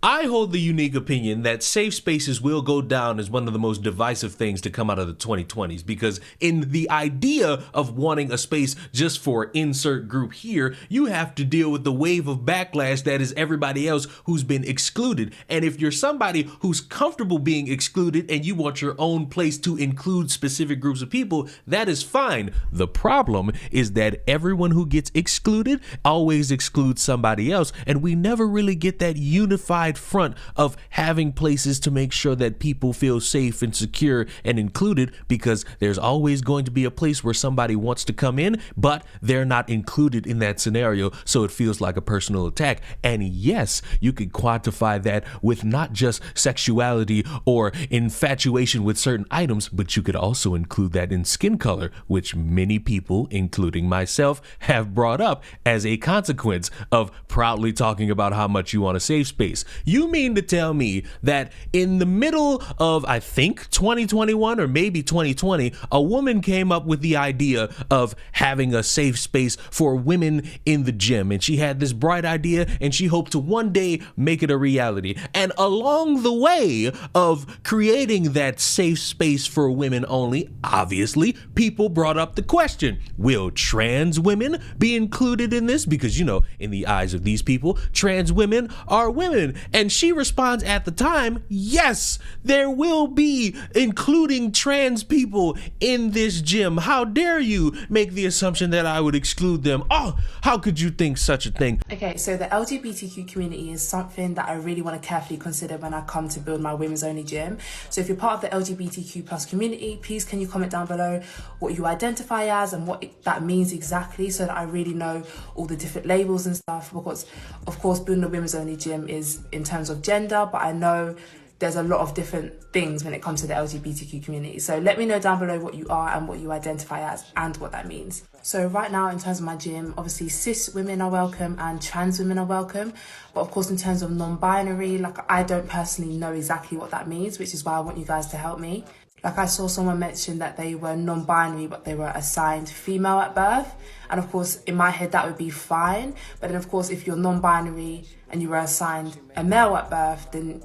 I hold the unique opinion that safe spaces will go down as one of the most divisive things to come out of the 2020s, because in the idea of wanting a space just for insert group here, you have to deal with the wave of backlash that is everybody else who's been excluded. And if you're somebody who's comfortable being excluded and you want your own place to include specific groups of people, that is fine. The problem is that everyone who gets excluded always excludes somebody else, and we never really get that unified front of having places to make sure that people feel safe and secure and included, because there's always going to be a place where somebody wants to come in, but they're not included in that scenario, so it feels like a personal attack. And yes, you could quantify that with not just sexuality or infatuation with certain items, but you could also include that in skin color, which many people, including myself, have brought up as a consequence of proudly talking about how much you want a safe space. You mean to tell me that in the middle of, I think, 2021 or maybe 2020, a woman came up with the idea of having a safe space for women in the gym, and she had this bright idea and she hoped to one day make it a reality. And along the way of creating that safe space for women only, obviously, people brought up the question, will trans women be included in this? Because, you know, in the eyes of these people, trans women are women. And she responds at the time, yes, there will be including trans people in this gym. How dare you make the assumption that I would exclude them? Oh, how could you think such a thing? Okay, so the LGBTQ community is something that I really want to carefully consider when I come to build my women's only gym. So if you're part of the LGBTQ plus community, please can you comment down below what you identify as and what that means exactly, so that I really know all the different labels and stuff, because of course building a women's only gym is in terms of gender, but I know there's a lot of different things when it comes to the LGBTQ community. So let me know down below what you are and what you identify as and what that means. So right now, in terms of my gym, obviously cis women are welcome and trans women are welcome. But of course, in terms of non-binary, like I don't personally know exactly what that means, which is why I want you guys to help me. Like I saw someone mention that they were non-binary, but they were assigned female at birth. And of course, in my head, that would be fine. But then of course, if you're non-binary and you were assigned a male at birth, then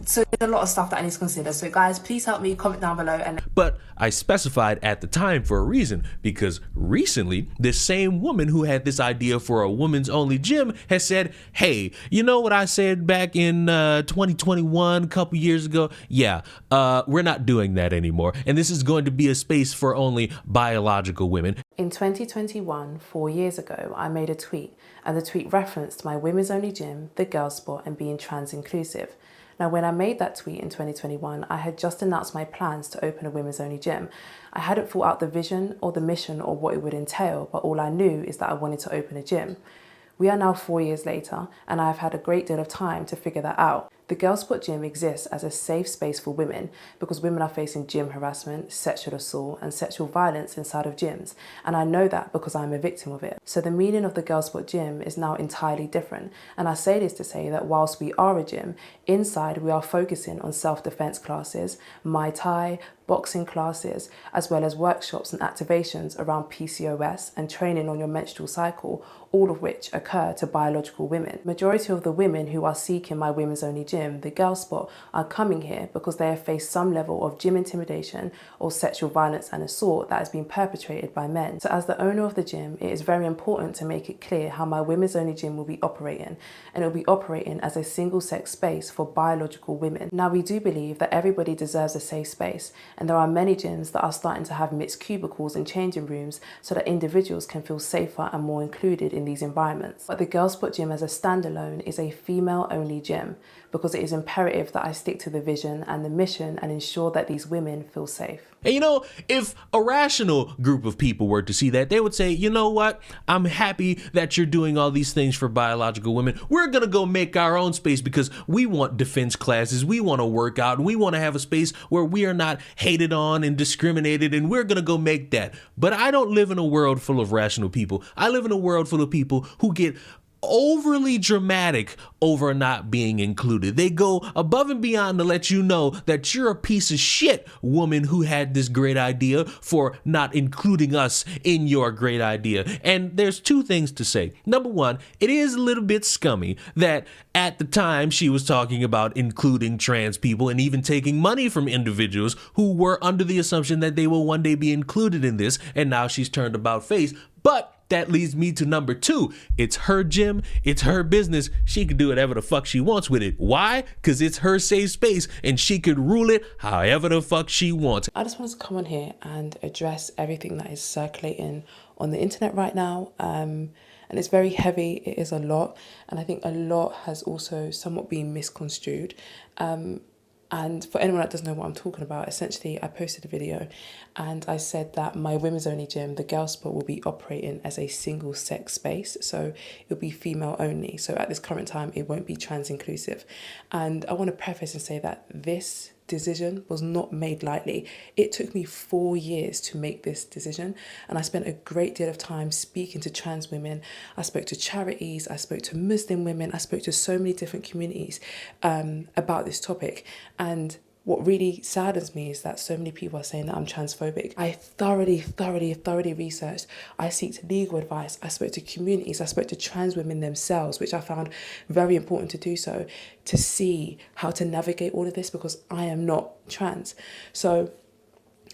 so there's a lot of stuff that I need to consider. So guys, please help me, comment down below. But I specified at the time for a reason, because recently this same woman who had this idea for a women's only gym has said, hey, you know what I said back in 2021, a couple years ago? Yeah, we're not doing that anymore. And this is going to be a space for only biological women. In 2021, 4 years ago, I made a tweet, and the tweet referenced my women's only gym, the Girls Spot, and being trans inclusive. Now, when I made that tweet in 2021, I had just announced my plans to open a women's only gym. I hadn't thought out the vision or the mission or what it would entail, but all I knew is that I wanted to open a gym. We are now 4 years later, and I have had a great deal of time to figure that out. The Girl Spot Gym exists as a safe space for women because women are facing gym harassment, sexual assault, and sexual violence inside of gyms. And I know that because I'm a victim of it. So the meaning of the Girl Spot Gym is now entirely different. And I say this to say that whilst we are a gym, inside we are focusing on self-defense classes, Muay Thai, boxing classes, as well as workshops and activations around PCOS and training on your menstrual cycle, all of which occur to biological women. Majority of the women who are seeking my women's only gym, the Girl Spot, are coming here because they have faced some level of gym intimidation or sexual violence and assault that has been perpetrated by men. So as the owner of the gym, it is very important to make it clear how my women's only gym will be operating, and it will be operating as a single sex space for biological women. Now, we do believe that everybody deserves a safe space, and there are many gyms that are starting to have mixed cubicles and changing rooms so that individuals can feel safer and more included in these environments. But the Girl Spot Gym as a standalone is a female-only gym because it is imperative that I stick to the vision and the mission and ensure that these women feel safe. And you know, if a rational group of people were to see that, they would say, you know what? I'm happy that you're doing all these things for biological women. We're going to go make our own space because we want defense classes. We want to work out, and we want to have a space where we are not hated on and discriminated, and we're going to go make that. But I don't live in a world full of rational people. I live in a world full of people who get overly dramatic over not being included. They go above and beyond to let you know that you're a piece of shit, woman who had this great idea, for not including us in your great idea. And there's two things to say. Number one, it is a little bit scummy that at the time she was talking about including trans people and even taking money from individuals who were under the assumption that they will one day be included in this, and now she's turned about face. But that leads me to number two. It's her gym. It's her business. She can do whatever the fuck she wants with it. Why? Because it's her safe space and she could rule it however the fuck she wants. I just wanted to come on here and address everything that is circulating on the internet right now. And it's very heavy. It is a lot. And I think a lot has also somewhat been misconstrued. And for anyone that doesn't know what I'm talking about, essentially I posted a video and I said that my women's only gym, the Girl Spot, will be operating as a single sex space. So it'll be female only. So at this current time, it won't be trans inclusive. And I want to preface and say that this decision was not made lightly. It took me 4 years to make this decision, and I spent a great deal of time speaking to trans women. I spoke to charities, I spoke to Muslim women, I spoke to so many different communities about this topic. And what really saddens me is that so many people are saying that I'm transphobic. I thoroughly researched. I seeked legal advice. I spoke to communities. I spoke to trans women themselves, which I found very important to do so, to see how to navigate all of this, because I am not trans. So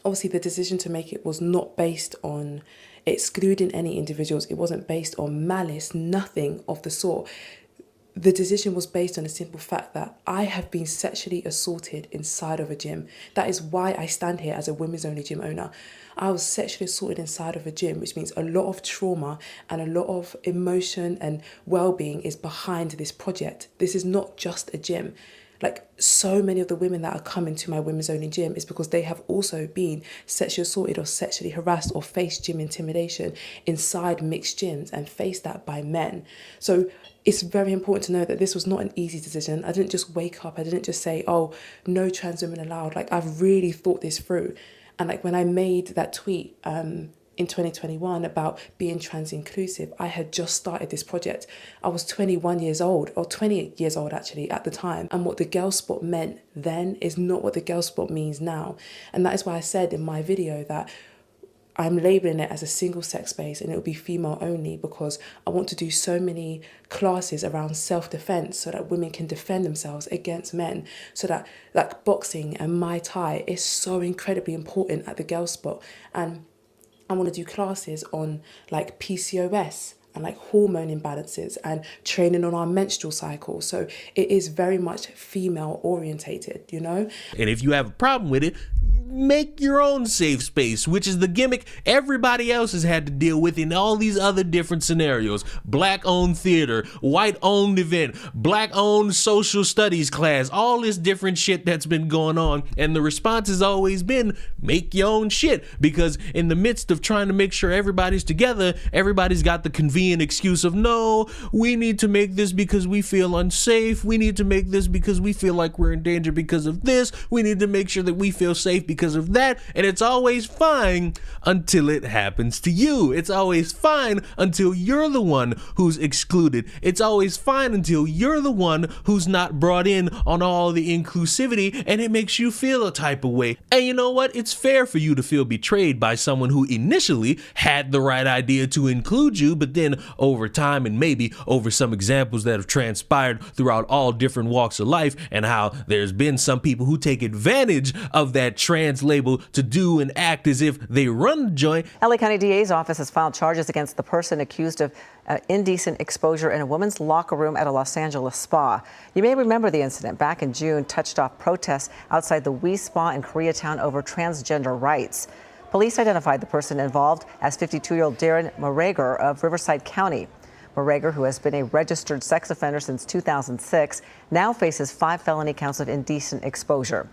obviously the decision to make it was not based on excluding any individuals. It wasn't based on malice, nothing of the sort. The decision was based on a simple fact that I have been sexually assaulted inside of a gym. That is why I stand here as a women's only gym owner. I was sexually assaulted inside of a gym, which means a lot of trauma and a lot of emotion and well-being is behind this project. This is not just a gym. Like, so many of the women that are coming to my women's only gym is because they have also been sexually assaulted or sexually harassed or faced gym intimidation inside mixed gyms and faced that by men. So it's very important to know that this was not an easy decision. I didn't just wake up. I didn't just say, oh, no trans women allowed. Like, I've really thought this through. And like when I made that tweet in 2021 about being trans inclusive, I had just started this project. I was 21 years old, or 20 years old actually at the time. And what the Girl Spot meant then is not what the Girl Spot means now. And that is why I said in my video that I'm labelling it as a single sex space and it'll be female only, because I want to do so many classes around self-defense so that women can defend themselves against men, so that like boxing and Muay Thai is so incredibly important at the Girl Spot. And I want to do classes on like PCOS and like hormone imbalances and training on our menstrual cycle. So it is very much female orientated, you know? And if you have a problem with it, make your own safe space, which is the gimmick everybody else has had to deal with in all these other different scenarios. Black-owned theater, white-owned event, black-owned social studies class, all this different shit that's been going on. And the response has always been, make your own shit. Because in the midst of trying to make sure everybody's together, everybody's got the convenient excuse of, no, we need to make this because we feel unsafe. We need to make this because we feel like we're in danger because of this. We need to make sure that we feel safe because of that. And it's always fine until it happens to you. It's always fine until you're the one who's excluded. It's always fine until you're the one who's not brought in on all the inclusivity, and it makes you feel a type of way. And you know what? It's fair for you to feel betrayed by someone who initially had the right idea to include you, but then over time and maybe over some examples that have transpired throughout all different walks of life, and how there's been some people who take advantage of that trans label to do and act as if they run the joint. LA County DA's office has filed charges against the person accused of indecent exposure in a women's locker room at a Los Angeles spa. You may remember the incident back in June touched off protests outside the We Spa in Koreatown over transgender rights. Police identified the person involved as 52-year-old Darren Morager of Riverside County. Morager, who has been a registered sex offender since 2006, now faces 5 felony counts of indecent exposure.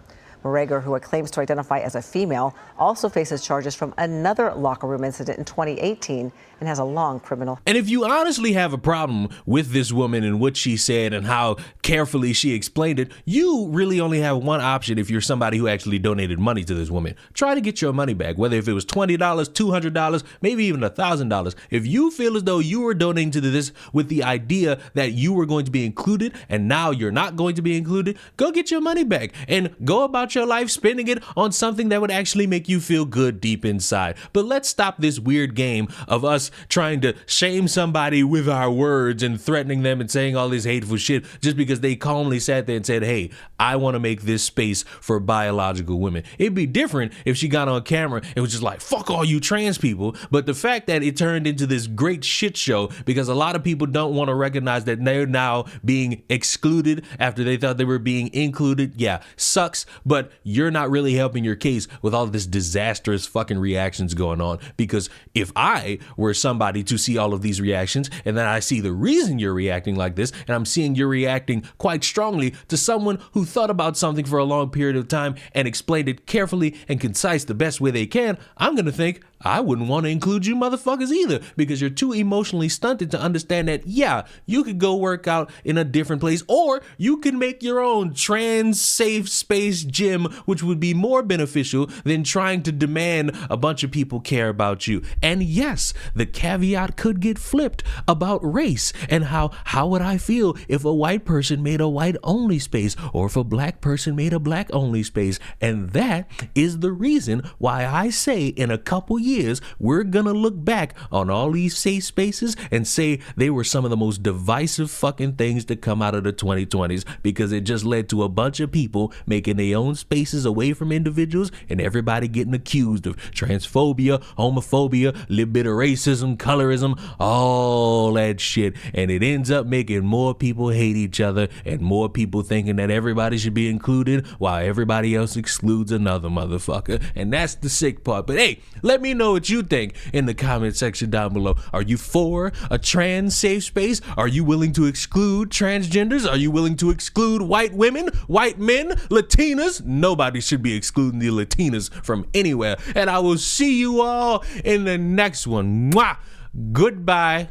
Morager, who claims to identify as a female, also faces charges from another locker room incident in 2018 and has a long criminal. And if you honestly have a problem with this woman and what she said and how carefully she explained it, you really only have one option if you're somebody who actually donated money to this woman. Try to get your money back, whether if it was $20, $200, maybe even $1,000. If you feel as though you were donating to this with the idea that you were going to be included and now you're not going to be included, go get your money back and go about your life spending it on something that would actually make you feel good deep inside. But let's stop this weird game of us trying to shame somebody with our words and threatening them and saying all this hateful shit just because they calmly sat there and said, hey, I want to make this space for biological women. It'd be different if she got on camera and was just like, fuck all you trans people. But the fact that it turned into this great shit show because a lot of people don't want to recognize that they're now being excluded after they thought they were being included, yeah, sucks. But you're not really helping your case with all of this disastrous fucking reactions going on. Because if I were somebody to see all of these reactions and then I see the reason you're reacting like this, and I'm seeing you're reacting quite strongly to someone who thought about something for a long period of time and explained it carefully and concise the best way they can, I'm gonna think I wouldn't want to include you motherfuckers either, because you're too emotionally stunted to understand that, yeah, you could go work out in a different place, or you can make your own trans safe space gym, which would be more beneficial than trying to demand a bunch of people care about you. And yes, the caveat could get flipped about race and how would I feel if a white person made a white only space, or if a black person made a black only space. And that is the reason why I say in a couple years, we're gonna look back on all these safe spaces and say they were some of the most divisive fucking things to come out of the 2020s, because it just led to a bunch of people making their own spaces away from individuals and everybody getting accused of transphobia, homophobia, little bit of racism, colorism, all that shit. And it ends up making more people hate each other and more people thinking that everybody should be included while everybody else excludes another motherfucker. And that's the sick part. But hey, let me know what you think in the comment section down below. Are you for a trans safe space? Are you willing to exclude transgenders? Are you willing to exclude white women, white men, Latinas? Nobody should be excluding the Latinas from anywhere. And I will see you all in the next one. Mwah! Goodbye.